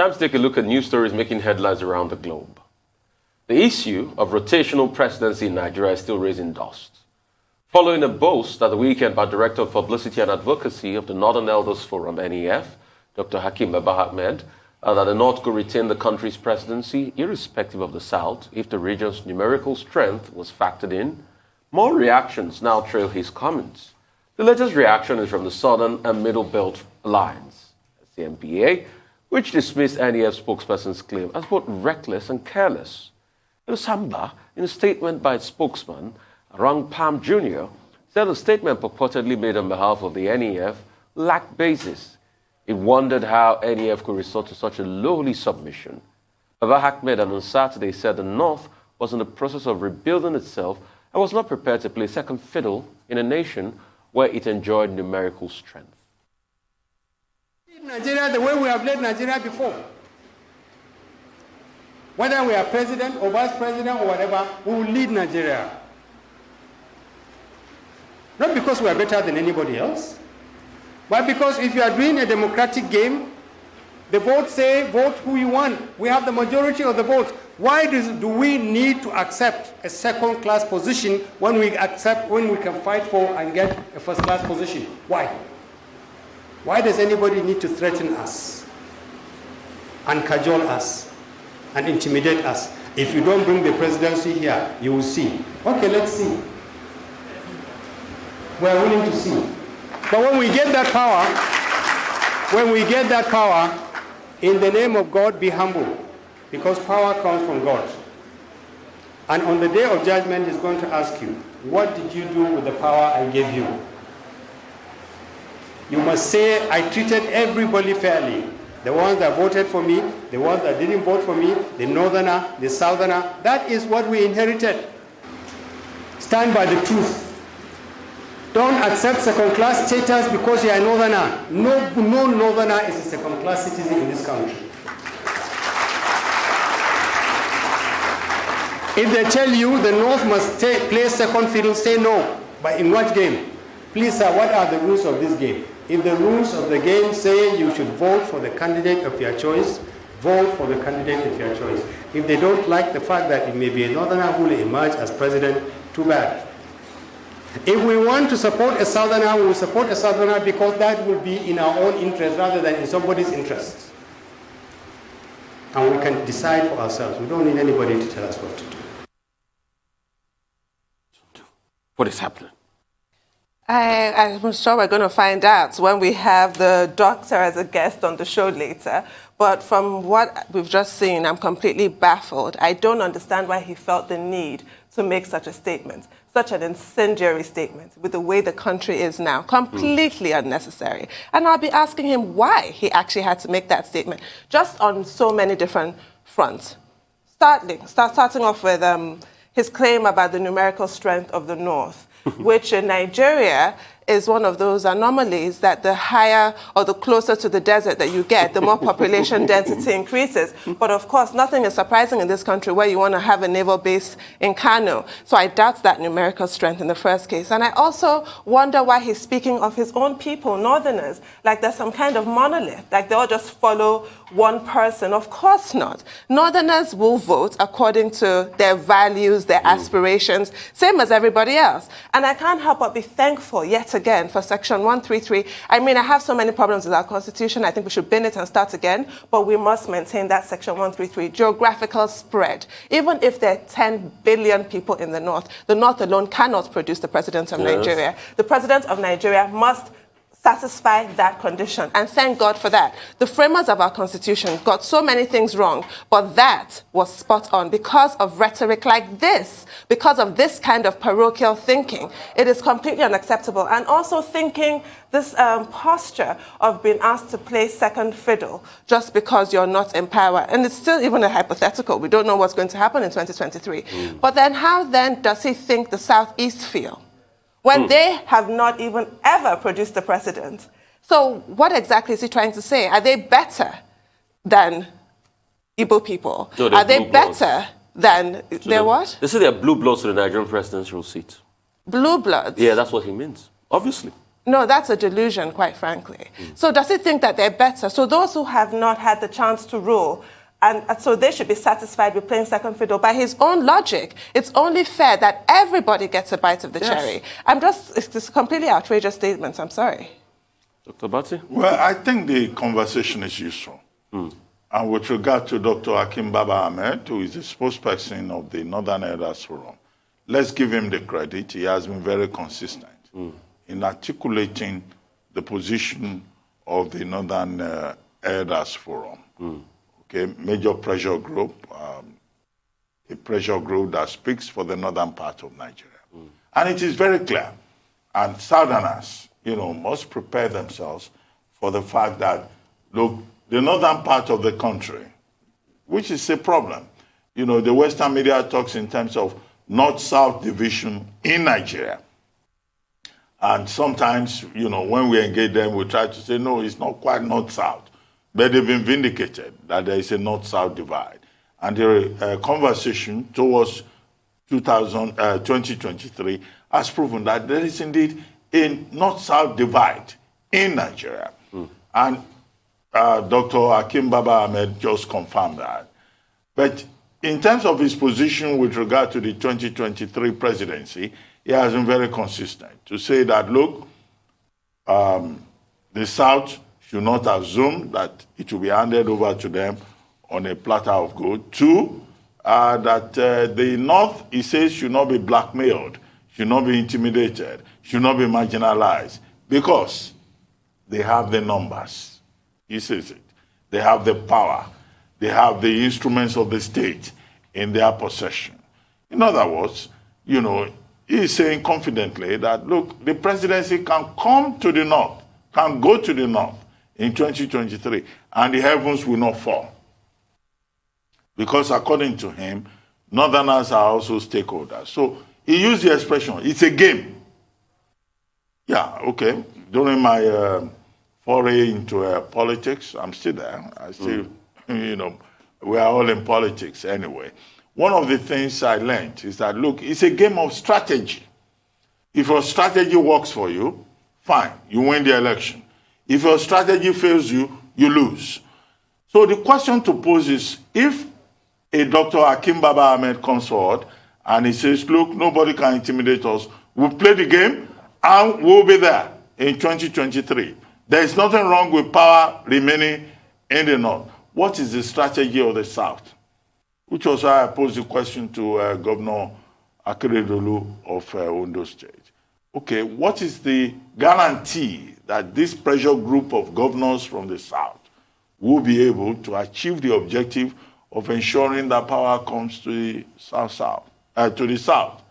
Time to take a look at news stories making headlines around the globe. The issue of rotational presidency in Nigeria is still raising dust. Following a boast at the weekend by Director of Publicity and Advocacy of the Northern Elders Forum, NEF, Dr. Hakeem Ahmed, that the North could retain the country's presidency irrespective of the South if the region's numerical strength was factored in, more reactions now trail his comments. The latest reaction is from the Southern and Middle Belt Alliance, CMPA, which dismissed NEF spokesperson's claim as both reckless and careless. Samba, in a statement by its spokesman, Rang Pam Jr., said the statement purportedly made on behalf of the NEF lacked basis. It wondered how NEF could resort to such a lowly submission. Baba Ahmed on Saturday said the North was in the process of rebuilding itself and was not prepared to play second fiddle in a nation where it enjoyed numerical strength. Nigeria the way we have led Nigeria before. Whether we are president or vice president or whatever, we will lead Nigeria. Not because we are better than anybody else, but because if you are doing a democratic game, the votes say vote who you want. We have the majority of the votes. Why do we need to accept a second-class position when we can fight for and get a first-class position? Why? Why does anybody need to threaten us and cajole us and intimidate us? If you don't bring the presidency here, you will see. Okay, let's see. We're willing to see. But when we get that power, in the name of God, be humble, because power comes from God. And on the day of judgment, He's going to ask you, what did you do with the power I gave you? You must say, I treated everybody fairly. The ones that voted for me, the ones that didn't vote for me, the northerner, the southerner. That is what we inherited. Stand by the truth. Don't accept second-class status because you are a northerner. No northerner is a second-class citizen in this country. If they tell you the North must play second fiddle, say no. But in what game? Please, sir, what are the rules of this game? If the rules of the game say you should vote for the candidate of your choice, vote for the candidate of your choice. If they don't like the fact that it may be a northerner who will emerge as president, too bad. If we want to support a southerner, we will support a southerner because that will be in our own interest rather than in somebody's interest. And we can decide for ourselves. We don't need anybody to tell us what to do. What is happening? I'm sure we're going to find out when we have the doctor as a guest on the show later. But from what we've just seen, I'm completely baffled. I don't understand why he felt the need to make such a statement, such an incendiary statement with the way the country is now. Completely unnecessary. And I'll be asking him why he actually had to make that statement, just on so many different fronts. Starting off with his claim about the numerical strength of the North, which in Nigeria is one of those anomalies that the higher or the closer to the desert that you get, the more population density increases. But of course, nothing is surprising in this country where you want to have a naval base in Kano. So I doubt that numerical strength in the first case. And I also wonder why he's speaking of his own people, Northerners, like there's some kind of monolith, like they all just follow one person. Of course not. Northerners will vote according to their values, their aspirations, same as everybody else. And I can't help but be thankful yet again for Section 133. I mean, I have so many problems with our Constitution. I think we should bin it and start again, but we must maintain that Section 133, geographical spread. Even if there are 10 billion people in the North alone cannot produce the President of Nigeria. The President of Nigeria must satisfy that condition. And thank God for that. The framers of our Constitution got so many things wrong, but that was spot on because of rhetoric like this, because of this kind of parochial thinking. It is completely unacceptable. And also thinking this posture of being asked to play second fiddle just because you're not in power. And it's still even a hypothetical. We don't know what's going to happen in 2023. But then how then does he think the Southeast feel when they have not even ever produced a president? So what exactly is he trying to say? Are they better than Igbo people? No, are they better than they're what? They say they're blue bloods to the Nigerian presidential seat. Blue bloods? Yeah, that's what he means, obviously. No, that's a delusion, quite frankly. So does he think that they're better? So those who have not had the chance to rule, and so they should be satisfied with playing second fiddle. By his own logic, it's only fair that everybody gets a bite of the cherry. It's a completely outrageous statement. I'm sorry. Dr. Batty? Well, I think the conversation is useful. And with regard to Dr. Akim Baba Ahmed, who is the spokesperson of the Northern Elders Forum, let's give him the credit. He has been very consistent in articulating the position of the Northern Elders Forum. Okay, major pressure group, a pressure group that speaks for the northern part of Nigeria. And it is very clear. And Southerners, must prepare themselves for the fact that, look, the northern part of the country, which is a problem. The Western media talks in terms of North-South division in Nigeria. And sometimes, when we engage them, we try to say, no, it's not quite North-South. But they've been vindicated that there is a North-South divide. And the conversation towards 2023 has proven that there is indeed a North-South divide in Nigeria. And Dr. Akim Baba Ahmed just confirmed that. But in terms of his position with regard to the 2023 presidency, he has been very consistent to say that, look, the South should not assume that it will be handed over to them on a platter of gold. Two, that the North, he says, should not be blackmailed, should not be intimidated, should not be marginalized, because they have the numbers. He says it. They have the power. They have the instruments of the state in their possession. In other words, he's saying confidently that, look, the presidency can come to the North, can go to the North in 2023, and the heavens will not fall. Because according to him, Northerners are also stakeholders. So he used the expression, it's a game. Yeah, okay. During my foray into politics, I'm still there. I still, we are all in politics anyway. One of the things I learned is that, look, it's a game of strategy. If your strategy works for you, fine, you win the election. If your strategy fails you, you lose. So the question to pose is, if a Dr. Akim Baba Ahmed comes forward and he says, look, nobody can intimidate us, we'll play the game and we'll be there in 2023. There is nothing wrong with power remaining in the North. What is the strategy of the South? Which was why I posed the question to Governor Akeredolu of Ondo State. Okay, what is the guarantee that this pressure group of governors from the South will be able to achieve the objective of ensuring that power comes to the South?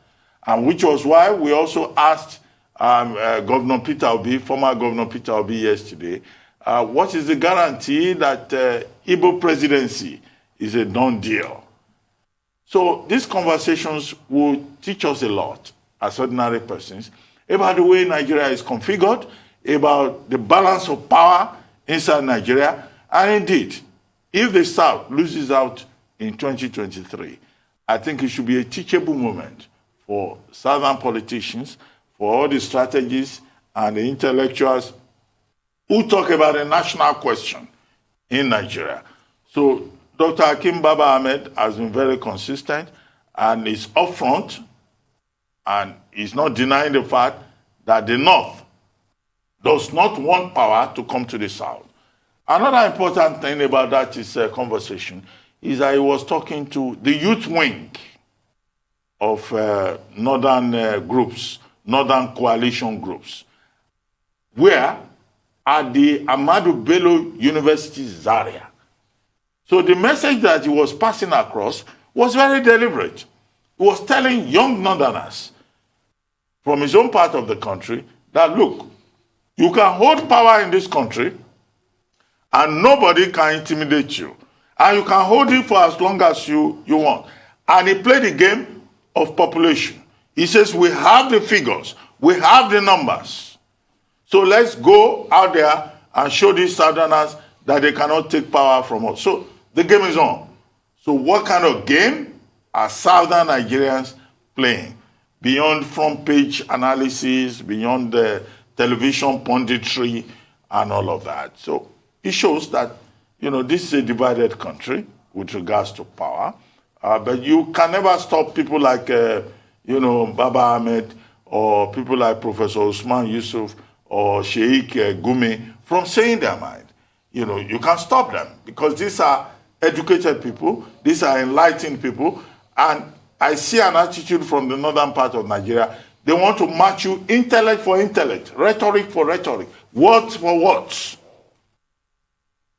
And which was why we also asked Governor Peter Obi, former Governor Peter Obi yesterday, what is the guarantee that Igbo presidency is a done deal? So these conversations will teach us a lot as ordinary persons about the way Nigeria is configured, about the balance of power inside Nigeria, and indeed, if the South loses out in 2023, I think it should be a teachable moment for Southern politicians, for all the strategists and the intellectuals who talk about a national question in Nigeria. So Dr. Akim Baba Ahmed has been very consistent and is upfront and is not denying the fact that the North does not want power to come to the South. Another important thing about that is conversation is that he was talking to the youth wing of northern groups, northern coalition groups, where at the Ahmadu Bello University Zaria. So the message that he was passing across was very deliberate. He was telling young northerners from his own part of the country that, look, you can hold power in this country and nobody can intimidate you. And you can hold it for as long as you want. And he played the game of population. He says, we have the figures, we have the numbers. So let's go out there and show these Southerners that they cannot take power from us. So the game is on. So what kind of game are Southern Nigerians playing? Beyond front page analysis, beyond the television punditry and all of that. So it shows that, this is a divided country with regards to power. But you can never stop people like, Baba Ahmed or people like Professor Usman Yusuf or Sheikh Gumi from saying their mind. You can't stop them because these are educated people, these are enlightened people, and I see an attitude from the northern part of Nigeria. They want to match you intellect for intellect, rhetoric for rhetoric, words for words.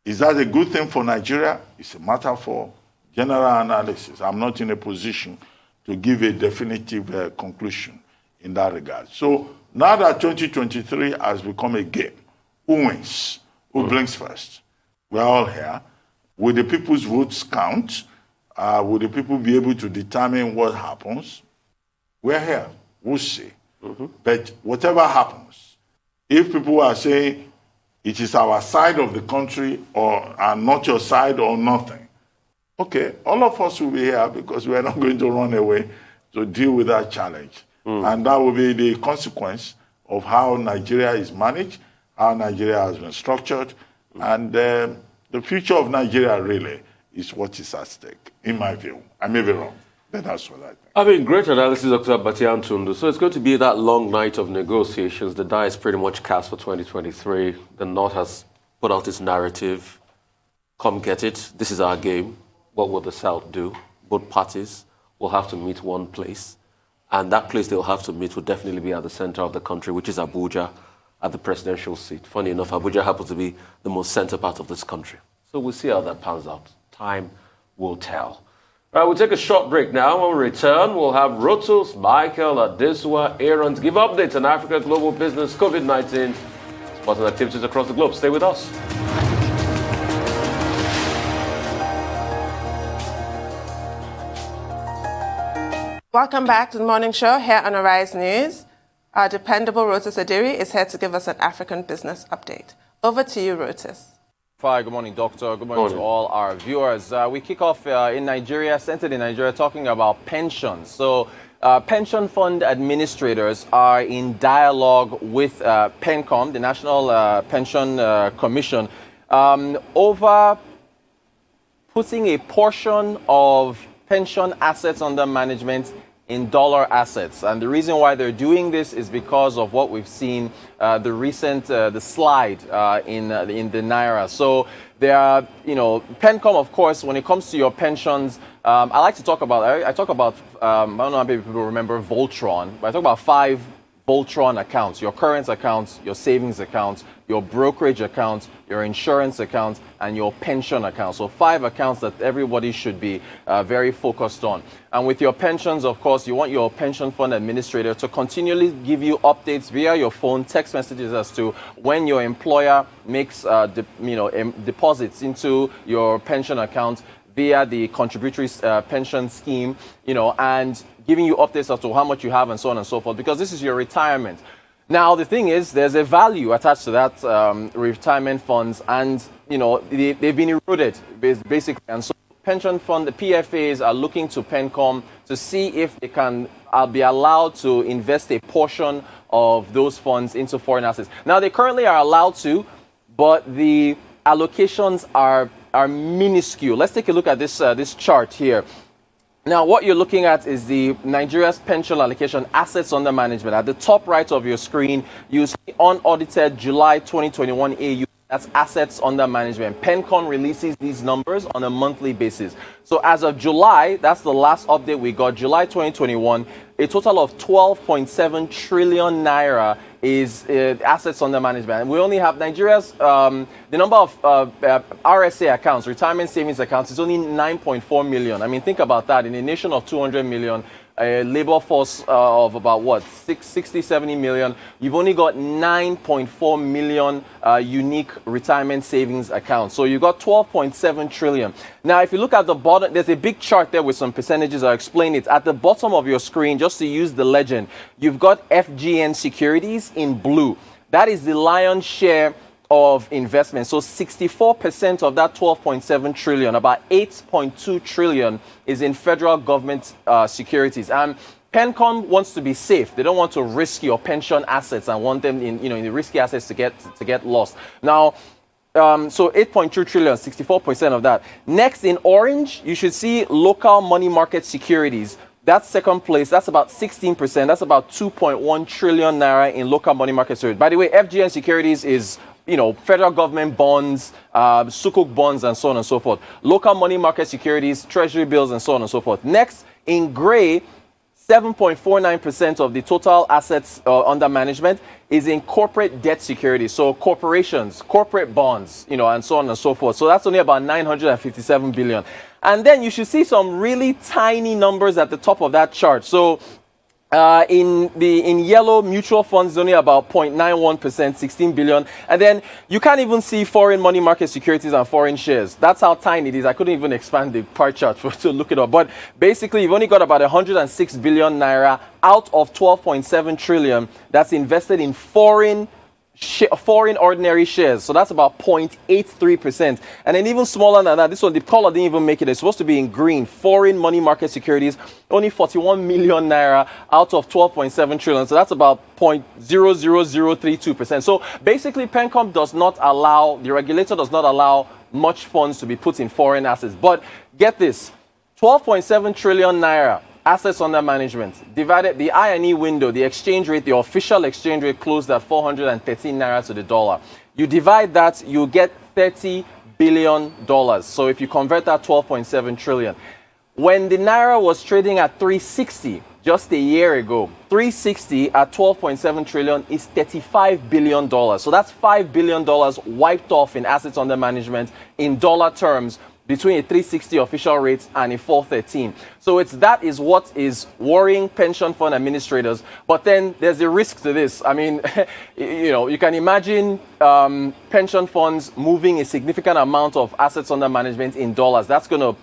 Is that a good thing for Nigeria? It's a matter for general analysis. I'm not in a position to give a definitive conclusion in that regard. So now that 2023 has become a game, who wins? Who blinks first? We're all here. Will the people's votes count? Will the people be able to determine what happens? We're here. We'll see. But whatever happens, if people are saying it is our side of the country and not your side or nothing, okay, all of us will be here because we are not going to run away to deal with that challenge. And that will be the consequence of how Nigeria is managed, how Nigeria has been structured, and the future of Nigeria really is what is at stake, in my view. I may be wrong, but that's what I think. I mean, great analysis, Dr. Batian Tundu. So it's going to be that long night of negotiations. The die is pretty much cast for 2023. The North has put out its narrative. Come get it. This is our game. What will the South do? Both parties will have to meet one place. And that place they'll have to meet will definitely be at the center of the country, which is Abuja, at the presidential seat. Funny enough, Abuja happens to be the most center part of this country. So we'll see how that pans out. Time will tell. All right, we'll take a short break now. When we return, we'll have Rotus, Michael, Adesua, Aaron to give updates on Africa global business, COVID-19, sports and activities across the globe. Stay with us. Welcome back to the morning show here on Arise News. Our dependable Rotus Adiri is here to give us an African business update. Over to you, Rotus. Good morning, Doctor. Good morning to all our viewers. We kick off in Nigeria, centered in Nigeria, talking about pensions. So pension fund administrators are in dialogue with PENCOM, the National Pension Commission, over putting a portion of pension assets under management in dollar assets. And the reason why they're doing this is because of what we've seen, the recent the slide in the Naira. So there are, PENCOM, of course, when it comes to your pensions, I like to talk about, I talk about, I don't know how many people remember Voltron, but I talk about 5 Voltron accounts: your current accounts, your savings accounts, your brokerage accounts, your insurance accounts, and your pension account. So 5 accounts that everybody should be very focused on. And with your pensions, of course, you want your pension fund administrator to continually give you updates via your phone, text messages as to when your employer makes deposits into your pension account via the contributory pension scheme, and giving you updates as to how much you have and so on and so forth, because this is your retirement. Now, the thing is, there's a value attached to that retirement funds, and, they've been eroded, basically. And so pension fund, the PFAs are looking to PENCOM to see if they can be allowed to invest a portion of those funds into foreign assets. Now, they currently are allowed to, but the allocations are minuscule. Let's take a look at this chart here. Now, what you're looking at is the Nigeria's pension allocation assets under management. At the top right of your screen, you see unaudited July 2021 AU. That's assets under management. PENCOM releases these numbers on a monthly basis. So as of July, that's the last update we got, July 2021, a total of 12.7 trillion naira is assets under management. And we only have Nigeria's, the number of RSA accounts, retirement savings accounts, is only 9.4 million. I mean, think about that. In a nation of 200 million, a labor force of about 60, 70 million, you've only got 9.4 million unique retirement savings accounts. So you've got 12.7 trillion. Now, if you look at the bottom, there's a big chart there with some percentages. I'll explain it. At the bottom of your screen, just to use the legend, you've got FGN Securities in blue. That is the lion's share of investment. So 64% of that 12.7 trillion, about 8.2 trillion, is in federal government securities. And PenCom wants to be safe. They don't want to risk your pension assets and want them in the risky assets to get lost. Now, so 8.2 trillion, 64% of that. Next in orange, you should see local money market securities. That's second place. That's about 16%. That's about 2.1 trillion naira in local money market securities. By the way, FGN securities is federal government bonds, sukuk bonds, and so on and so forth. Local money market securities, treasury bills, and so on and so forth. Next, in gray, 7.49% of the total assets under management is in corporate debt securities. So corporations, corporate bonds, and so on and so forth. So that's only about 957 billion. And then you should see some really tiny numbers at the top of that chart. So in yellow, mutual funds is only about 0.91%, 16 billion. And then you can't even see foreign money market securities and foreign shares. That's how tiny it is. I couldn't even expand the pie chart to look it up. But basically, you've only got about 106 billion naira out of 12.7 trillion that's invested in foreign ordinary shares. So that's about 0.83%. And then even smaller than that, this one, the color didn't even make it. It's supposed to be in green. Foreign money market securities, only 41 million naira out of 12.7 trillion. So that's about 0.00032%. So basically, PenCom does not allow, the regulator does not allow much funds to be put in foreign assets. But get this, 12.7 trillion naira assets under management, divided the I&E window, the exchange rate, the official exchange rate closed at 413 naira to the dollar. You divide that, you get $30 billion. So if you convert that 12.7 trillion, when the naira was trading at 360 just a year ago, 360 at 12.7 trillion is $35 billion. So that's $5 billion wiped off in assets under management in dollar terms between a 360 official rate and a 413. So that is what is worrying pension fund administrators. But then there's a risk to this. I mean, you can imagine pension funds moving a significant amount of assets under management in dollars. That's going to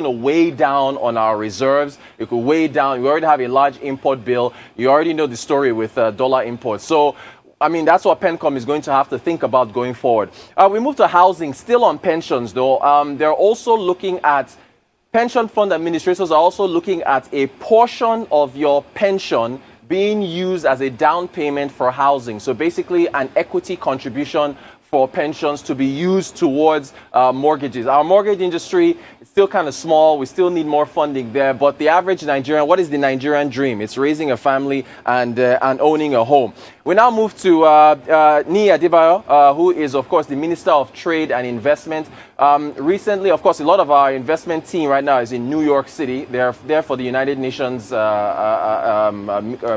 weigh down on our reserves. It could weigh down. We already have a large import bill. You already know the story with dollar imports. So I mean, that's what PenCom is going to have to think about going forward. We move to housing, still on pensions, though. They're also looking at, pension fund administrators are also looking at a portion of your pension being used as a down payment for housing. So basically an equity contribution for pensions to be used towards mortgages. Our mortgage industry is still kind of small. We still need more funding there. But the average Nigerian, what is the Nigerian dream? It's raising a family and owning a home. We now move to Niyi Adebayo, who is, of course, the Minister of Trade and Investment. Recently, of course, a lot of our investment team right now is in New York City. They're there for the United Nations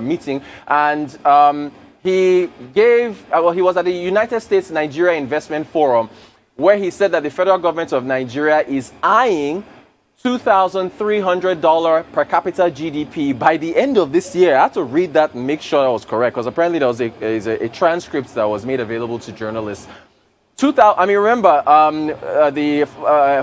meeting. And he was at the United States Nigeria Investment Forum, where he said that the federal government of Nigeria is eyeing $2,300 per capita GDP by the end of this year. I had to read that and make sure that was correct, because apparently there was a transcript that was made available to journalists. Remember the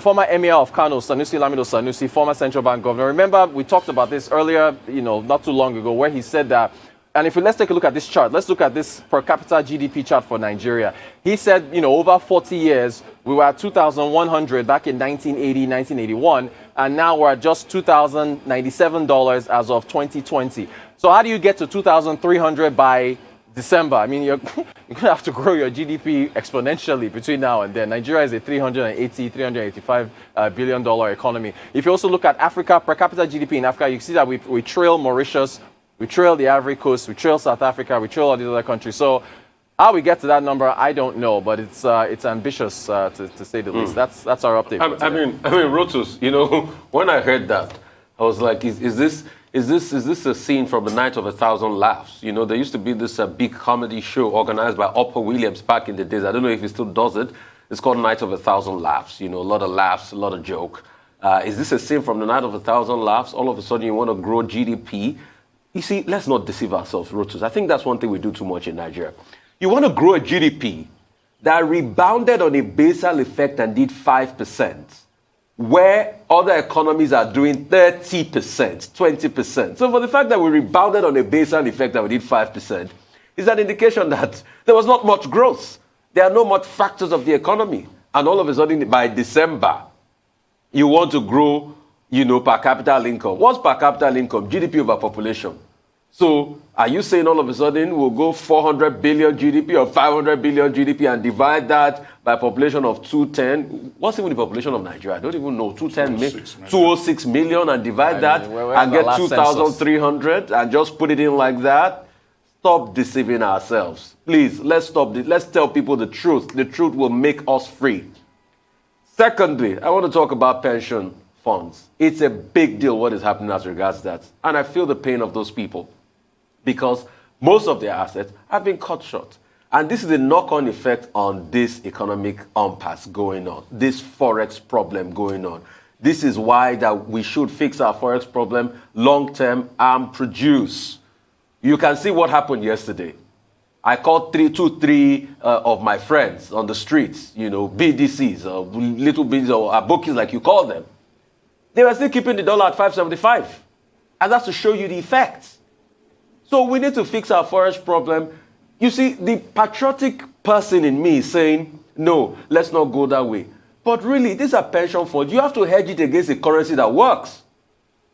former Emir of Kano, Sanusi Lamido Sanusi, former central bank governor. Remember, we talked about this earlier, not too long ago, where he said that. And let's take a look at this chart. Let's look at this per capita GDP chart for Nigeria. He said, over 40 years, we were at 2,100 back in 1980, 1981, and now we're at just $2,097 as of 2020. So how do you get to 2,300 by December? I mean, you're going to have to grow your GDP exponentially between now and then. Nigeria is a $385 billion economy. If you also look at Africa, per capita GDP in Africa, you see that we trail Mauritius, we trail the Ivory Coast, we trail South Africa, we trail all these other countries. So how we get to that number, I don't know, but it's ambitious to say the least. That's our update. I mean, Rotus, when I heard that, I was like, is this a scene from The Night of a Thousand Laughs? There used to be this big comedy show organized by Upper Williams back in the days. I don't know if he still does it. It's called Night of a Thousand Laughs. A lot of laughs, a lot of joke. Is this a scene from The Night of a Thousand Laughs? All of a sudden you want to grow GDP. You see, let's not deceive ourselves, Rotus. I think that's one thing we do too much in Nigeria. You want to grow a GDP that rebounded on a basal effect and did 5%, where other economies are doing 30%, 20%. So for the fact that we rebounded on a basal effect and we did 5%, is an indication that there was not much growth. There are no much factors of the economy. And all of a sudden, by December, you want to grow per capita income. What's per capita income? GDP over population. So are you saying all of a sudden we'll go 400 billion GDP or 500 billion GDP and divide that by a population of 210? What's even the population of Nigeria? I don't even know. 206 million and divide that and get 2,300 and just put it in like that? Stop deceiving ourselves. Please, let's stop. Let's tell people the truth. The truth will make us free. Secondly, I want to talk about pension funds. It's a big deal what is happening as regards that. And I feel the pain of those people because most of their assets have been cut short. And this is a knock-on effect on this economic impasse going on, this forex problem going on. This is why that we should fix our forex problem long-term and produce. You can see what happened yesterday. I called three of my friends on the streets, BDCs, little bits or bookies like you call them. They were still keeping the dollar at 575. And that's to show you the effects. So we need to fix our forex problem. You see, the patriotic person in me is saying, no, let's not go that way. But really, these are pension funds. You have to hedge it against a currency that works.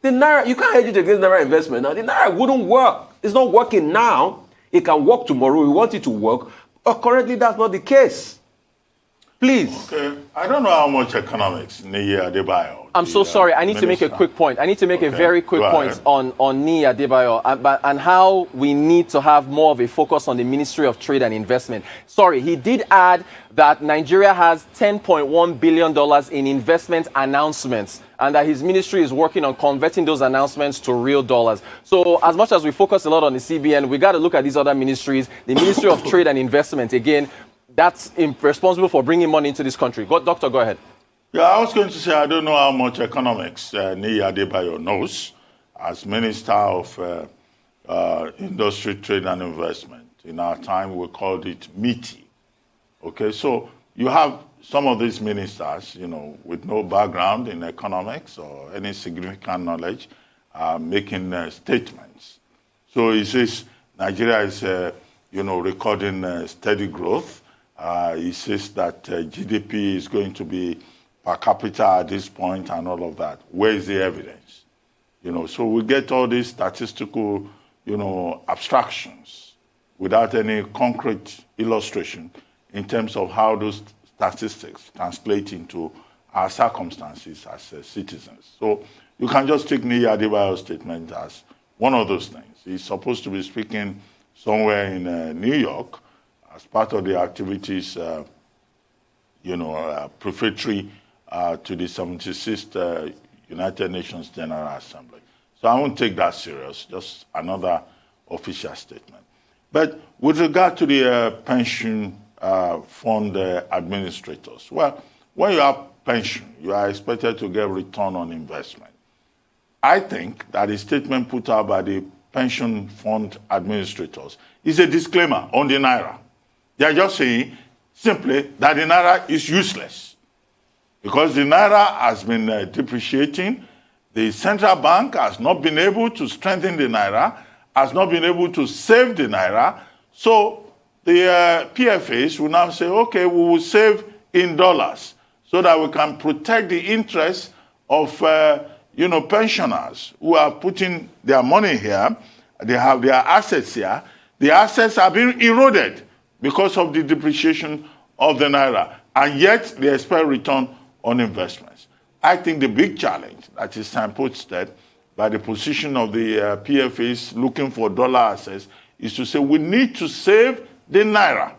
The Naira, you can't hedge it against Naira investment. Now, the Naira wouldn't work. It's not working now. It can work tomorrow. We want it to work. But currently, that's not the case. Please. Okay. I don't know how much economics Niyi Adebayo. I'm so sorry. I need to make a quick point. I need to make a very quick point on Niyi Adebayo and how we need to have more of a focus on the Ministry of Trade and Investment. Sorry, he did add that Nigeria has $10.1 billion in investment announcements and that his ministry is working on converting those announcements to real dollars. So as much as we focus a lot on the CBN, we got to look at these other ministries. The Ministry of Trade and Investment, again, that's responsible for bringing money into this country. Doctor, go ahead. Yeah, I was going to say I don't know how much economics Niyi Adebayo knows as Minister of Industry, Trade and Investment. In our time, we called it MITI. Okay, so you have some of these ministers, with no background in economics or any significant knowledge, making statements. So he says Nigeria is, recording steady growth. He says that GDP is going to be per capita at this point and all of that. Where is the evidence? So we get all these statistical, abstractions without any concrete illustration in terms of how those statistics translate into our circumstances as citizens. So you can just take Niyi Adebayo's statement as one of those things. He's supposed to be speaking somewhere in New York as part of the activities, prefatory to the 76th United Nations General Assembly. So I won't take that serious, just another official statement. But with regard to the pension fund administrators, well, when you have pension, you are expected to get return on investment. I think that the statement put out by the pension fund administrators is a disclaimer on the Naira. They are just saying simply that the Naira is useless because the Naira has been depreciating. The central bank has not been able to strengthen the Naira, has not been able to save the Naira. So the PFAs will now say, okay, we will save in dollars so that we can protect the interests of pensioners who are putting their money here. They have their assets here. The assets are being eroded because of the depreciation of the Naira, and yet they expect return on investments. I think the big challenge that is signposted by the position of the PFAs looking for dollar assets is to say we need to save the Naira.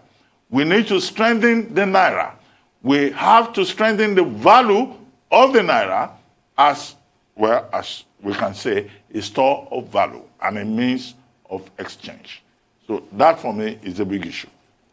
We need to strengthen the Naira. We have to strengthen the value of the Naira as well as we can say a store of value and a means of exchange. So that for me is a big issue.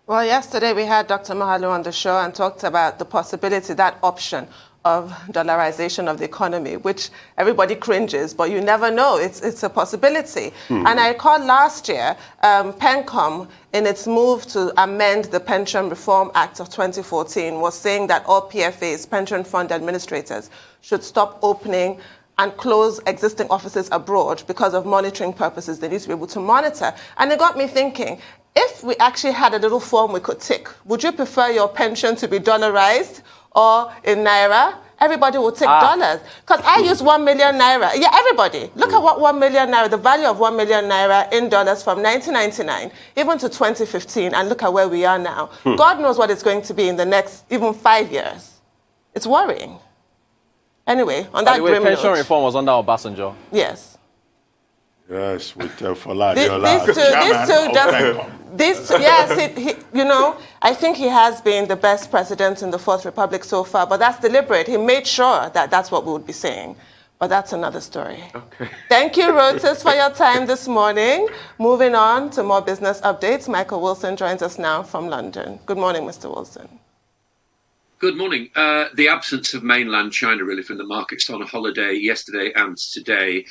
Well, yesterday we had Dr. Mahalu on the show and talked about the possibility, that option of dollarization of the economy, which everybody cringes, but you never know. It's a possibility. And I recall last year, PENCOM, in its move to amend the Pension Reform Act of 2014, was saying that all PFAs, pension fund administrators, should stop opening and close existing offices abroad because of monitoring purposes. They need to be able to monitor. And it got me thinking, if we actually had a little form we could tick, would you prefer your pension to be dollarized or in Naira? everybody will take dollars. Because I use 1 million naira. Yeah, everybody. Look at what 1 million naira, the value of 1 million naira in dollars from 1999 even to 2015, and look at where we are now. God knows what it's going to be in the next even 5 years. It's worrying. Anyway, on that grim pension note, reform was under Obasanjo. yes. Yes, with Fola These two, yes, you know, I think he has been the best president in the Fourth Republic so far, but that's deliberate. He made sure that that's what we would be saying. But that's another story. Okay. Thank you, Reuters, for your time this morning. Moving on to more business updates, Michael Wilson joins us now from London. Good morning, Mr. Wilson. Good morning. The absence of mainland China really from the markets on a holiday yesterday and today.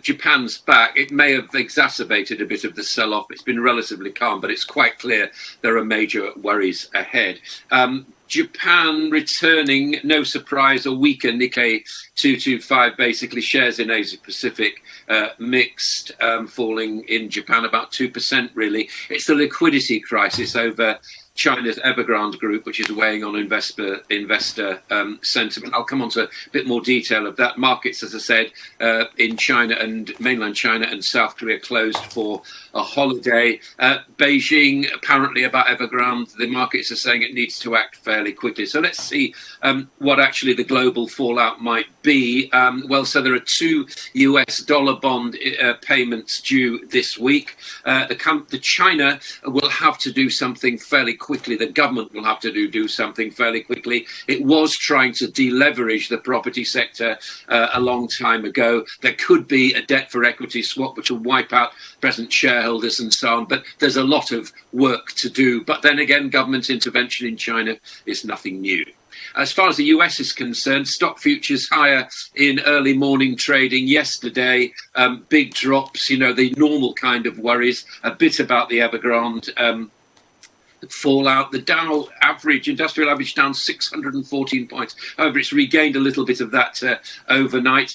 Japan's back. It may have exacerbated a bit of the sell-off. It's been relatively calm, but it's quite clear there are major worries ahead. Japan returning, no surprise, a weaker Nikkei 225, basically shares in Asia Pacific mixed, falling in Japan about 2% really. It's the liquidity crisis over China's Evergrande Group, which is weighing on investor sentiment. I'll come on to a bit more detail of that. Markets, as I said, in China and mainland China and South Korea closed for a holiday. Beijing, apparently about Evergrande, the markets are saying it needs to act fairly quickly. So let's see what actually the global fallout might be. Well, so there are 2 US dollar bond payments due this week. The China will have to do something fairly quickly. The government will have to do something fairly quickly. It was trying to deleverage the property sector a long time ago. There could be a debt for equity swap, which will wipe out present shareholders and so on. But there's a lot of work to do. But then again, government intervention in China is nothing new. As far as the US is concerned, stock futures higher in early morning trading yesterday. Big drops, you know, the normal kind of worries. A bit about the Evergrande fallout. The Dow average, industrial average, down 614 points. However, it's regained a little bit of that overnight.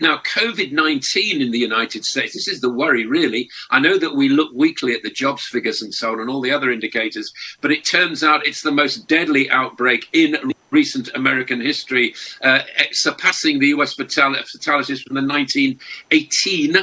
Now, COVID-19 in the United States, this is the worry, really. I know that we look weekly at the jobs figures and so on and all the other indicators, but it turns out it's the most deadly outbreak in recent American history, surpassing the US fatalities from the 1918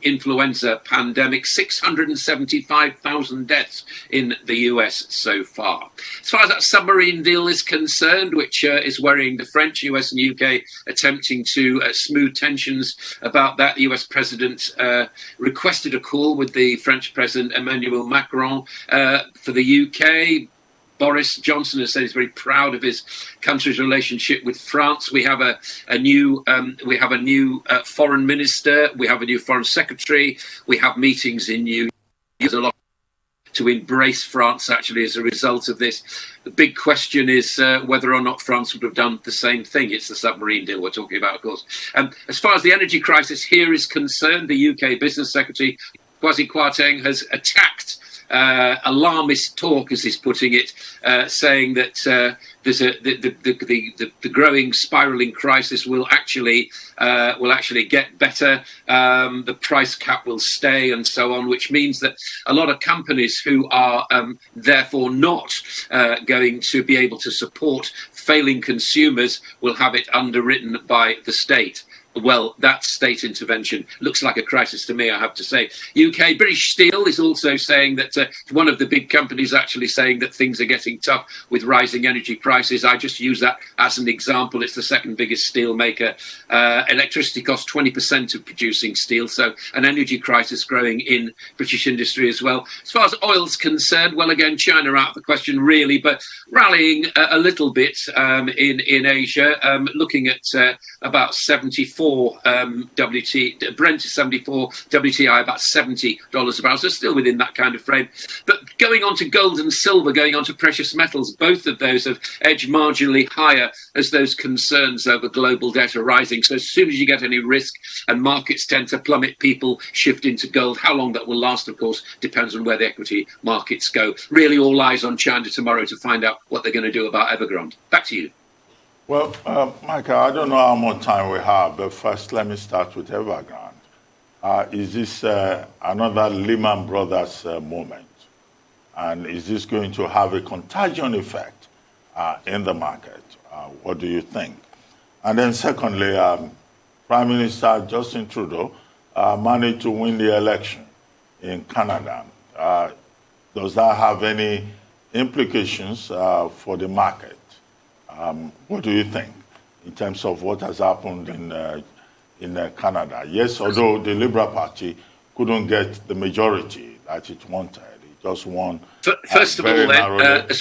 influenza pandemic. 675,000 deaths in the US so far. As far as that submarine deal is concerned, which is worrying the French, US and UK, attempting to smooth tensions about that, the US president requested a call with the French president Emmanuel Macron. For the UK, Boris Johnson has said he's very proud of his country's relationship with France. We have a new foreign minister. We have a new foreign secretary. We have meetings in New York. There's a lot to embrace France, actually, as a result of this. The big question is whether or not France would have done the same thing. It's the submarine deal we're talking about, of course. As far as the energy crisis here is concerned, the UK Business Secretary, Kwasi Kwarteng, has attacked alarmist talk, as he's putting it, saying that there's the growing spiraling crisis will actually get better. The price cap will stay, and so on, which means that a lot of companies who are therefore not going to be able to support failing consumers will have it underwritten by the state. Well, that state intervention looks like a crisis to me, I have to say. UK, British Steel is also saying that one of the big companies actually saying that things are getting tough with rising energy prices. I just use that as an example. It's the second biggest steel maker. Electricity costs 20% of producing steel, so an energy crisis growing in British industry as well. As far as oil's concerned, well, again, China out of the question, really, but rallying a little bit in Asia, looking at about 74 WT, Brent is 74, WTI about $70 a barrel, so still within that kind of frame. But going on to gold and silver, going on to precious metals, both of those have edged marginally higher as those concerns over global debt are rising. So as soon as you get any risk and markets tend to plummet, people shift into gold. How long that will last, of course, depends on where the equity markets go. Really all lies on China tomorrow to find out what they're going to do about Evergrande. Back to you. Well, Michael, I don't know how much time we have, but first let me start with Evergrande. Is this another Lehman Brothers moment? And is this going to have a contagion effect in the market. What do you think? And then secondly, Prime Minister Justin Trudeau managed to win the election in Canada. Does that have any implications for the market? What do you think in terms of what has happened in Canada? Yes, although the Liberal Party couldn't get the majority that it wanted, it just won. First of all, then, as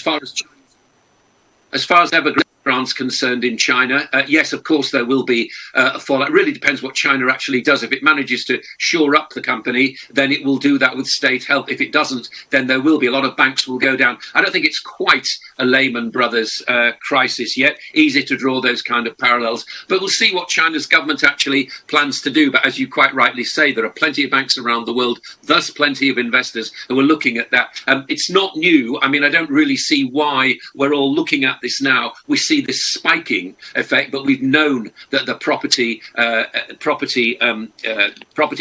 far as Evergrande's concerned in China, yes, of course there will be a fallout. It really depends what China actually does. If it manages to shore up the company, then it will do that with state help. If it doesn't, then there will be a lot of banks will go down. I don't think it's quite a Lehman Brothers crisis yet. Easy to draw those kind of parallels, but we'll see what China's government actually plans to do. But as you quite rightly say, there are plenty of banks around the world, thus plenty of investors who are looking at that. It's not new. I mean, I don't really see why we're all looking at this now. We see this spiking effect, but we've known that the property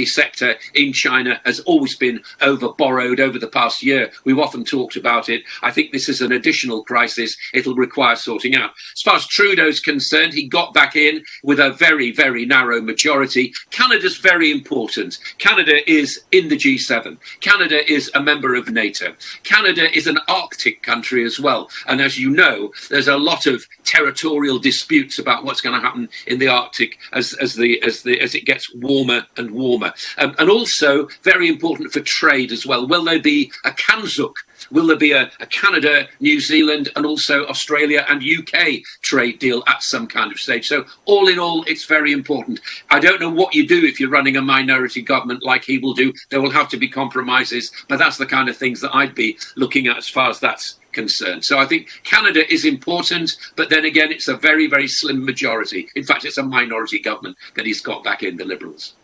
sector in China has always been over borrowed over the past year. We've often talked about it. I think this is an additional crisis. It'll require sorting out. As far as Trudeau's concerned, he got back in with a very, very narrow majority. Canada's very important. Canada is in the G7. Canada is a member of NATO. Canada is an Arctic country as well. And as you know, there's a lot of territorial disputes about what's going to happen in the Arctic as it gets warmer and warmer. And also very important for trade as well. Will there be a CANZUK? Will there be a Canada, New Zealand, and also Australia and UK trade deal at some kind of stage? So all in all, it's very important. I don't know what you do if you're running a minority government like he will do. There will have to be compromises, but that's the kind of things that I'd be looking at as far as that's concerned. So I think Canada is important, but then again, it's a very, very slim majority. In fact, it's a minority government that he's got back in, the Liberals.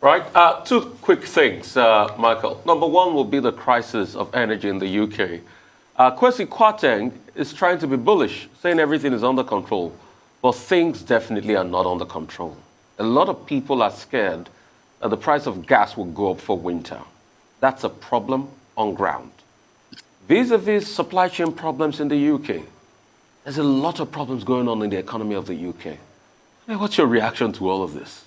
Right. Two quick things, Michael. Number one will be the crisis of energy in the UK. Kwesi Kwarteng is trying to be bullish, saying everything is under control, but things definitely are not under control. A lot of people are scared that the price of gas will go up for winter. That's a problem on ground. Vis-a-vis supply chain problems in the UK, there's a lot of problems going on in the economy of the UK. What's your reaction to all of this?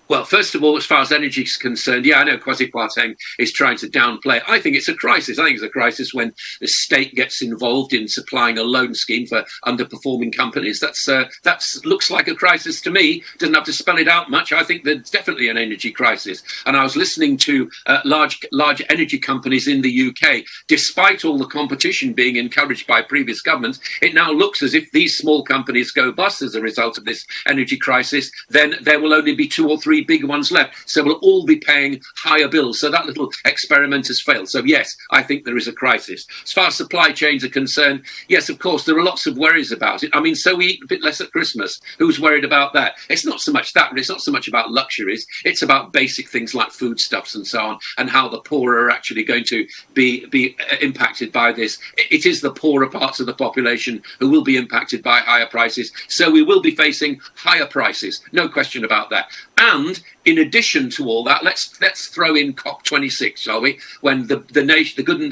Well, first of all, as far as energy is concerned, yeah, I know Kwasi Kwarteng is trying to downplay it. I think it's a crisis. I think it's a crisis when the state gets involved in supplying a loan scheme for underperforming companies. That looks like a crisis to me. Doesn't have to spell it out much. I think there's definitely an energy crisis. And I was listening to large energy companies in the UK. Despite all the competition being encouraged by previous governments, it now looks as if these small companies go bust as a result of this energy crisis. Then there will only be 2 or 3 big ones left. So we'll all be paying higher bills. So that little experiment has failed. So yes, I think there is a crisis. As far as supply chains are concerned, yes, of course, there are lots of worries about it. I mean, so we eat a bit less at Christmas. Who's worried about that? It's not so much that, but it's not so much about luxuries. It's about basic things like foodstuffs and so on, and how the poor are actually going to be impacted by this. It is the poorer parts of the population who will be impacted by higher prices. So we will be facing higher prices. No question about that. And in addition to all that, let's throw in COP26, shall we? When the good and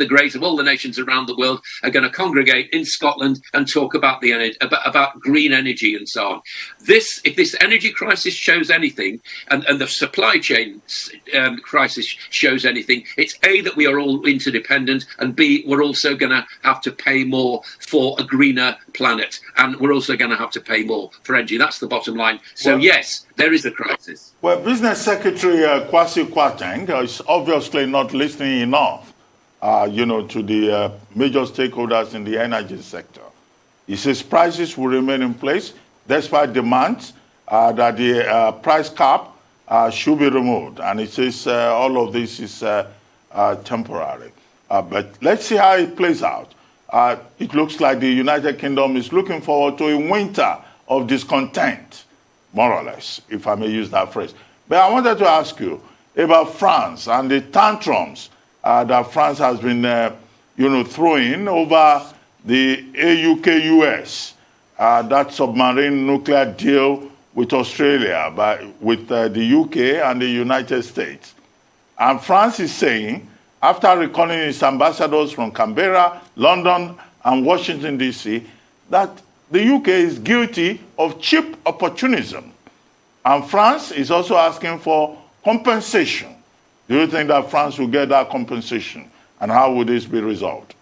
the great of all the nations around the world are going to congregate in Scotland and talk about about green energy and so on. If this energy crisis shows anything, and the supply chain crisis shows anything, it's A, that we are all interdependent, and B, we're also going to have to pay more for a greener planet, and we're also going to have to pay more for energy. That's the bottom line. So yes, there is a crisis. Well, Business Secretary Kwasi Kwarteng is obviously not listening enough, to the major stakeholders in the energy sector. He says prices will remain in place despite demands that the price cap should be removed. And he says all of this is temporary. But let's see how it plays out. It looks like the United Kingdom is looking forward to a winter of discontent, more or less, if I may use that phrase. But I wanted to ask you about France and the tantrums that France has been, throwing over the AUKUS, that submarine nuclear deal with Australia, with the UK and the United States. And France is saying after recalling its ambassadors from Canberra, London, and Washington, D.C., that the UK is guilty of cheap opportunism. And France is also asking for compensation. Do you think that France will get that compensation? And how would this be resolved?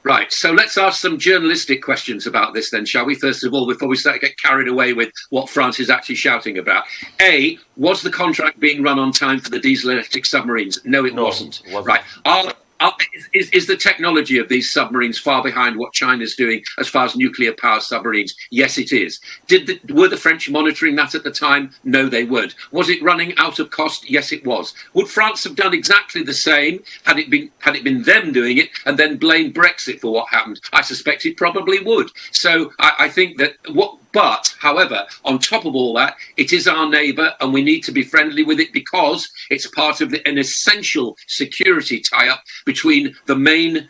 Right, so let's ask some journalistic questions about this then, shall we? First of all, before we start to get carried away with what France is actually shouting about. A, was the contract being run on time for the diesel-electric submarines? No, it wasn't. Right. Is the technology of these submarines far behind what China's doing as far as nuclear-powered submarines? Yes, it is. Were the French monitoring that at the time? No, they weren't. Was it running out of cost? Yes, it was. Would France have done exactly the same had it been them doing it and then blamed Brexit for what happened? I suspect it probably would. So I think that But, however, on top of all that, it is our neighbour and we need to be friendly with it because it's part of an essential security tie-up between the main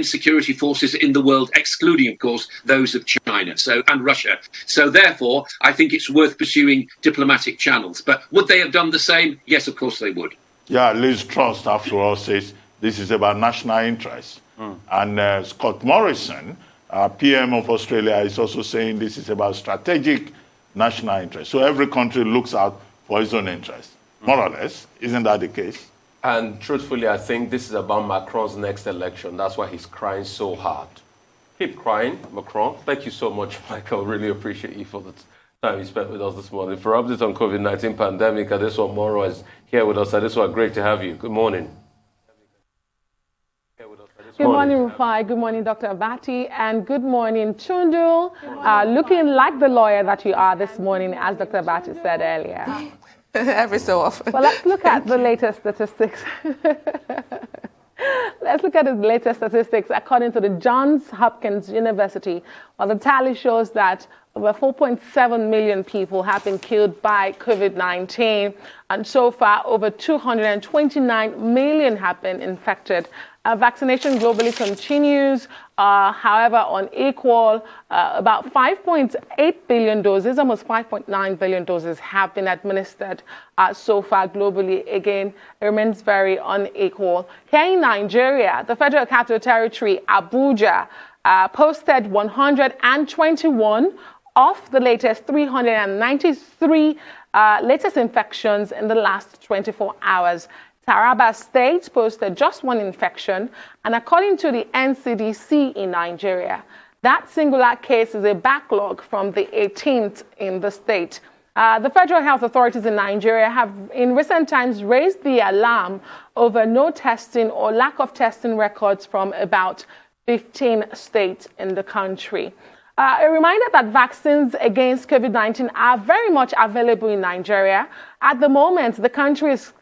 security forces in the world, excluding, of course, those of China and Russia. So, therefore, I think it's worth pursuing diplomatic channels. But would they have done the same? Yes, of course they would. Yeah, Liz Truss, after all, says this is about national interest. And Scott Morrison, PM of Australia, is also saying this is about strategic national interest. So every country looks out for its own interest, more or less. Isn't that the case? And truthfully, I think this is about Macron's next election. That's why he's crying so hard. Keep crying, Macron. Thank you so much, Michael. Really appreciate you for the time you spent with us this morning. For updates on COVID-19 pandemic, Adesuwa Moro is here with us. Adesuwa, great to have you. Good morning. Good morning, Rufai. Good morning, Dr. Abati. And good morning, Chundul. Looking like the lawyer that you are this morning, as Dr. Abati said earlier. Every so often. Well, let's look at the latest statistics. Let's look at the latest statistics. According to the Johns Hopkins University, well, the tally shows that over 4.7 million people have been killed by COVID-19. And so far, over 229 million have been infected. Vaccination globally continues, however, unequal. About 5.8 billion doses, almost 5.9 billion doses have been administered so far globally. Again, it remains very unequal. Here in Nigeria, the Federal Capital Territory, Abuja, posted 121 of the latest 393 latest infections in the last 24 hours. Taraba State posted just one infection, and according to the NCDC in Nigeria, that singular case is a backlog from the 18th in the state. The federal health authorities in Nigeria have in recent times raised the alarm over no testing or lack of testing records from about 15 states in the country. A reminder that vaccines against COVID-19 are very much available in Nigeria. At the moment, the country is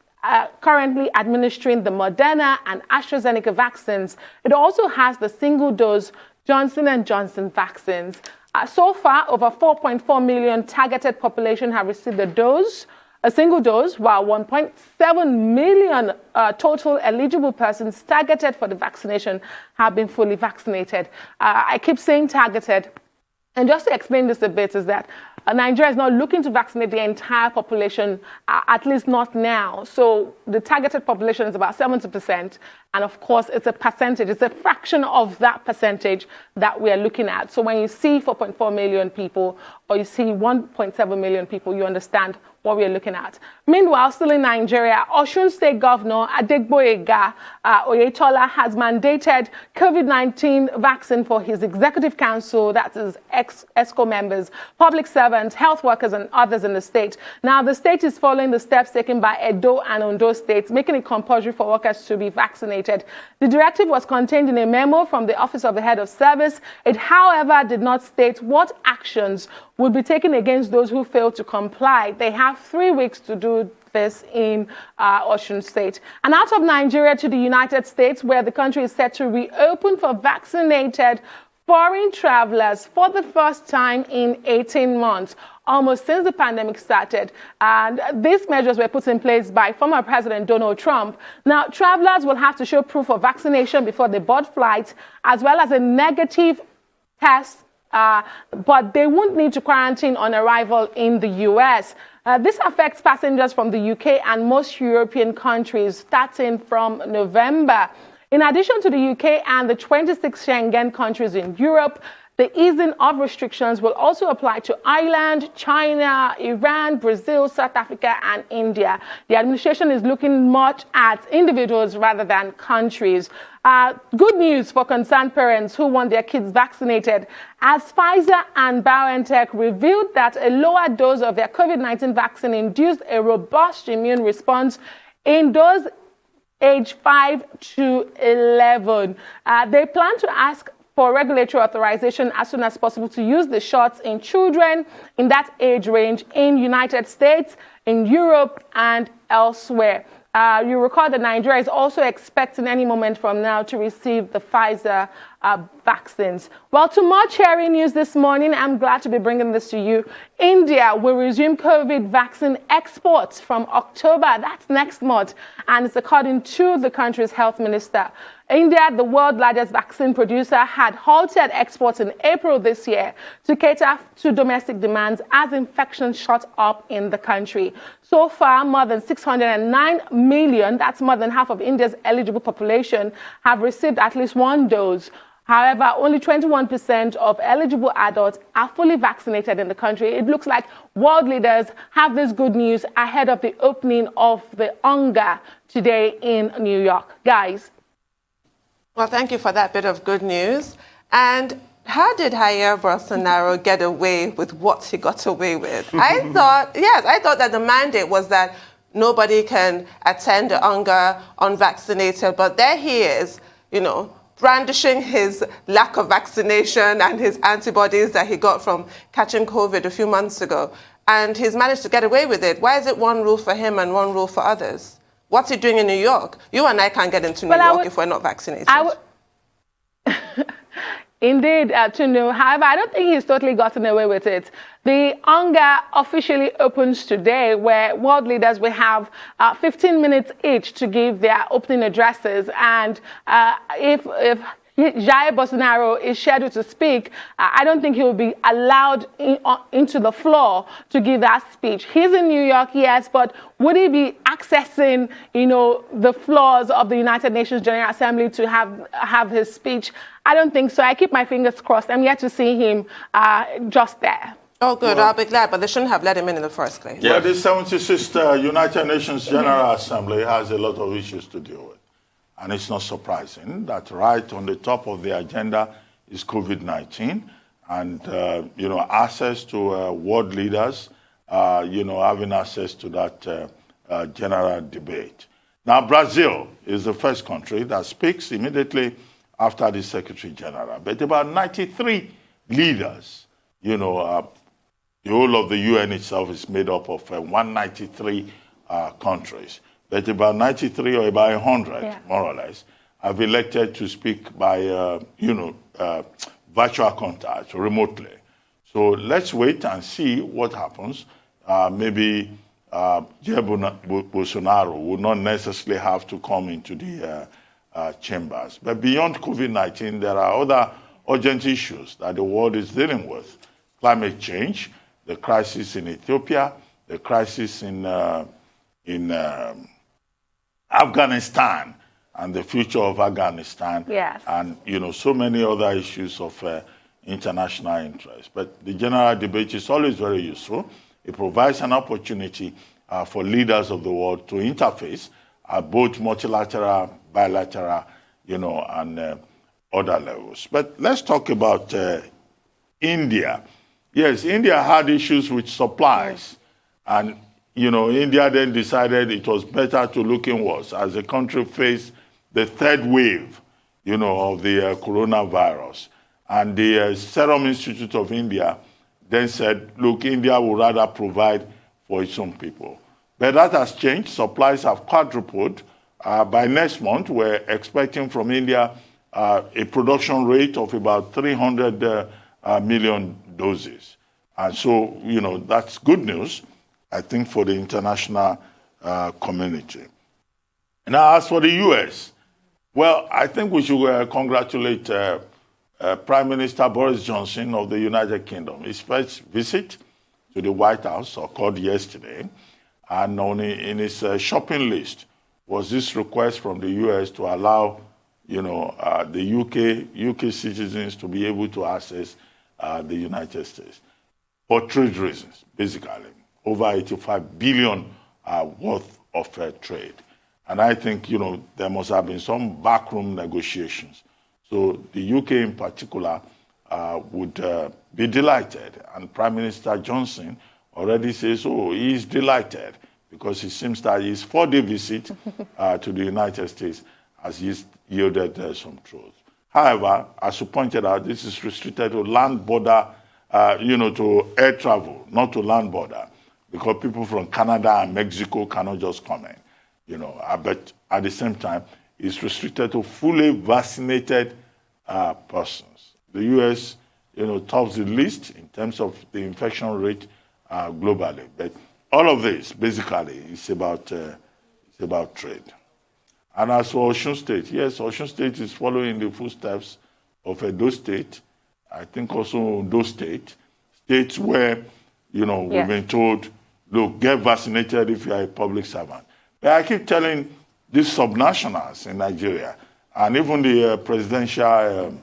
currently administering the Moderna and AstraZeneca vaccines. It also has the single-dose Johnson & Johnson vaccines. So far, over 4.4 million targeted population have received a single dose, while 1.7 million total eligible persons targeted for the vaccination have been fully vaccinated. I keep saying targeted. And just to explain this a bit is that Nigeria is not looking to vaccinate the entire population, at least not now. So the targeted population is about 70%. And of course, it's a percentage, it's a fraction of that percentage that we are looking at. So when you see 4.4 million people or you see 1.7 million people, you understand what we are looking at. Meanwhile, still in Nigeria, Osun State Governor Adegboyega Oyetola has mandated COVID-19 vaccine for his executive council, that is EXCO members, public servants, health workers, and others in the state. Now, the state is following the steps taken by Edo and Ondo states, making it compulsory for workers to be vaccinated. The directive was contained in a memo from the Office of the Head of Service. It, however, did not state what actions will be taken against those who fail to comply. They have 3 weeks to do this in Osun State. And out of Nigeria to the United States, where the country is set to reopen for vaccinated foreign travelers for the first time in 18 months, almost since the pandemic started. And these measures were put in place by former President Donald Trump. Now, travelers will have to show proof of vaccination before they board flights, as well as a negative test but they won't need to quarantine on arrival in the U.S. This affects passengers from the UK and most European countries starting from November. In addition to the UK and the 26 Schengen countries in Europe, the easing of restrictions will also apply to Ireland, China, Iran, Brazil, South Africa, and India. The administration is looking much at individuals rather than countries. Good news for concerned parents who want their kids vaccinated, as Pfizer and BioNTech revealed that a lower dose of their COVID-19 vaccine induced a robust immune response in those age 5 to 11. They plan to ask for regulatory authorization as soon as possible to use the shots in children in that age range in United States, in Europe, and elsewhere. You recall that Nigeria is also expecting any moment from now to receive the Pfizer vaccines. Well, to more cheery news this morning, I'm glad to be bringing this to you. India will resume COVID vaccine exports from October, that's next month, and it's according to the country's health minister. India, the world's largest vaccine producer, had halted exports in April this year to cater to domestic demands as infections shot up in the country. So far, more than 609 million, that's more than half of India's eligible population, have received at least one dose. However, only 21% of eligible adults are fully vaccinated in the country. It looks like world leaders have this good news ahead of the opening of the UNGA today in New York. Guys. Well, thank you for that bit of good news. And how did Jair Bolsonaro get away with what he got away with? I thought that the mandate was that nobody can attend the UNGA unvaccinated, but there he is, brandishing his lack of vaccination and his antibodies that he got from catching COVID a few months ago. And he's managed to get away with it. Why is it one rule for him and one rule for others? What's he doing in New York? You and I can't get into New York if we're not vaccinated. Indeed, Tunu. However, I don't think he's totally gotten away with it. The UNGA officially opens today, where world leaders will have 15 minutes each to give their opening addresses. And if Jair Bolsonaro is scheduled to speak, I don't think he will be allowed into the floor to give that speech. He's in New York, yes, but would he be accessing, the floors of the United Nations General Assembly to have his speech? I don't think so. I keep my fingers crossed. I'm yet to see him just there. Oh, good. Well, I'll be glad, but they shouldn't have let him in the first place. Yeah, the 76th United Nations General Assembly has a lot of issues to deal with. And it's not surprising that right on the top of the agenda is COVID-19 and, access to world leaders, having access to that general debate. Now, Brazil is the first country that speaks immediately after the Secretary General. But about 93 leaders, the whole of the UN itself is made up of 193 countries. But about 93 or about 100, more or less, have elected to speak by, virtual contact, remotely. So let's wait and see what happens. Maybe Jair Bolsonaro would not necessarily have to come into the chambers. But beyond COVID-19, there are other urgent issues that the world is dealing with. Climate change, the crisis in Ethiopia, the crisis in Afghanistan and the future of Afghanistan. Yes. And, so many other issues of international interest. But the general debate is always very useful. It provides an opportunity for leaders of the world to interface at both multilateral, bilateral, and other levels. But let's talk about India. Yes, India had issues with supplies. And India then decided it was better to look inwards as the country faced the third wave, of the coronavirus. And the Serum Institute of India then said, look, India would rather provide for its own people. But that has changed. Supplies have quadrupled. By next month, we're expecting from India a production rate of about 300 million doses. And so, that's good news, I think, for the international community. Now, as for the U.S., well, I think we should congratulate Prime Minister Boris Johnson of the United Kingdom, his first visit to the White House occurred yesterday, and in his shopping list was this request from the U.S. to allow, the UK citizens to be able to access the United States for trade reasons, basically, over 85 billion worth of trade. And I think, there must have been some backroom negotiations. So the UK in particular would be delighted. And Prime Minister Johnson already says, he's delighted because it seems that his 4-day visit to the United States has yielded some truth. However, as you pointed out, this is restricted to land border, to air travel, not to land border, because people from Canada and Mexico cannot just come in, But at the same time, it's restricted to fully vaccinated persons. The U.S., tops the list in terms of the infection rate globally. But all of this, basically, is about trade. And as for Osun State, yes, Osun State is following the footsteps of Edo State. I think also those states where, we've been told, look, get vaccinated if you are a public servant. But I keep telling these subnationals in Nigeria, and even the presidential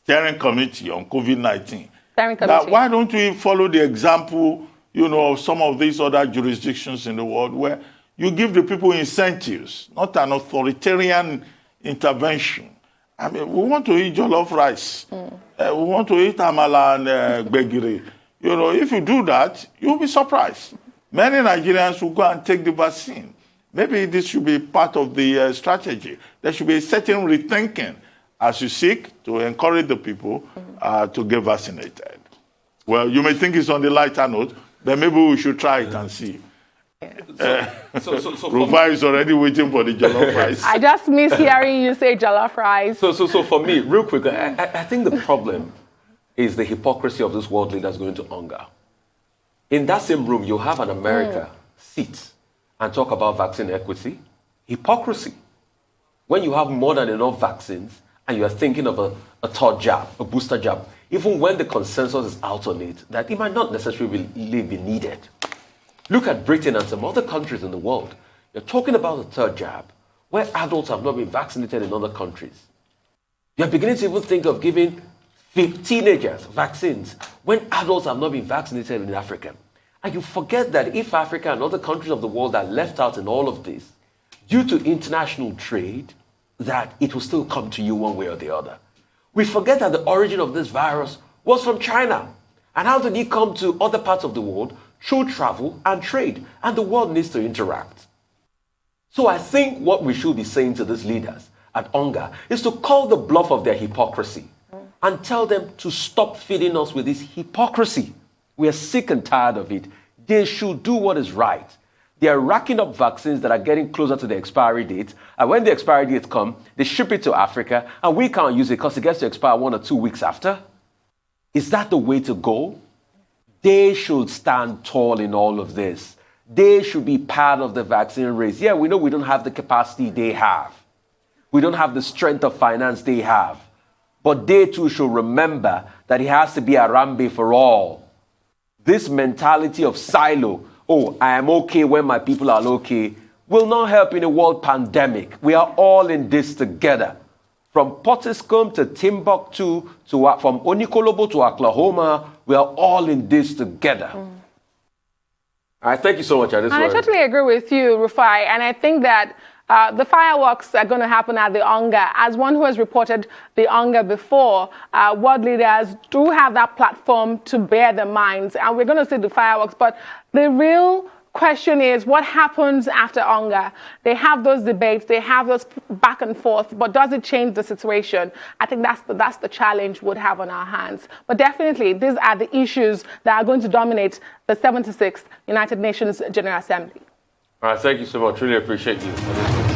steering committee on COVID-19, that why don't we follow the example, of some of these other jurisdictions in the world where you give the people incentives, not an authoritarian intervention. I mean, we want to eat jollof rice. We want to eat amala and gbegiri. If you do that, you'll be surprised. Many Nigerians will go and take the vaccine. Maybe this should be part of the strategy. There should be a certain rethinking as you seek to encourage the people to get vaccinated. Well, you may think it's on the lighter note, then maybe we should try it and see. Rufai is already waiting for the jollof rice. I just miss hearing you say jollof rice. So for me, real quick, I think the problem is the hypocrisy of this world leaders going to hunger. In that same room, you have an America sit and talk about vaccine equity. Hypocrisy. When you have more than enough vaccines and you are thinking of a third jab, a booster jab, even when the consensus is out on it, that it might not necessarily be needed. Look at Britain and some other countries in the world. You're talking about a third jab, where adults have not been vaccinated in other countries. You're beginning to even think of giving teenagers vaccines when adults have not been vaccinated in Africa. And you forget that if Africa and other countries of the world are left out in all of this, due to international trade, that it will still come to you one way or the other. We forget that the origin of this virus was from China. And how did it come to other parts of the world? Through travel and trade. And the world needs to interact. So I think what we should be saying to these leaders at UNGA is to call the bluff of their hypocrisy and tell them to stop feeding us with this hypocrisy. We are sick and tired of it. They should do what is right. They are racking up vaccines that are getting closer to the expiry date. And when the expiry dates come, they ship it to Africa and we can't use it because it gets to expire 1 or 2 weeks after. Is that the way to go? They should stand tall in all of this. They should be part of the vaccine race. Yeah, we know we don't have the capacity they have. We don't have the strength of finance they have. But they too should remember that it has to be a Rambe for all. This mentality of silo, I am okay when my people are okay, will not help in a world pandemic. We are all in this together. From Pottiscombe to Timbuktu, from Onikolobo to Oklahoma, we are all in this together. All right, thank you so much. I totally agree with you, Rufai, and I think that the fireworks are going to happen at the UNGA. As one who has reported the UNGA before, world leaders do have that platform to bear their minds, and we're going to see the fireworks. But the real question is, what happens after UNGA? They have those debates, they have those back and forth, but does it change the situation? I think that's the challenge we'd have on our hands. But definitely, these are the issues that are going to dominate the 76th United Nations General Assembly. All right, thank you so much. Really appreciate you.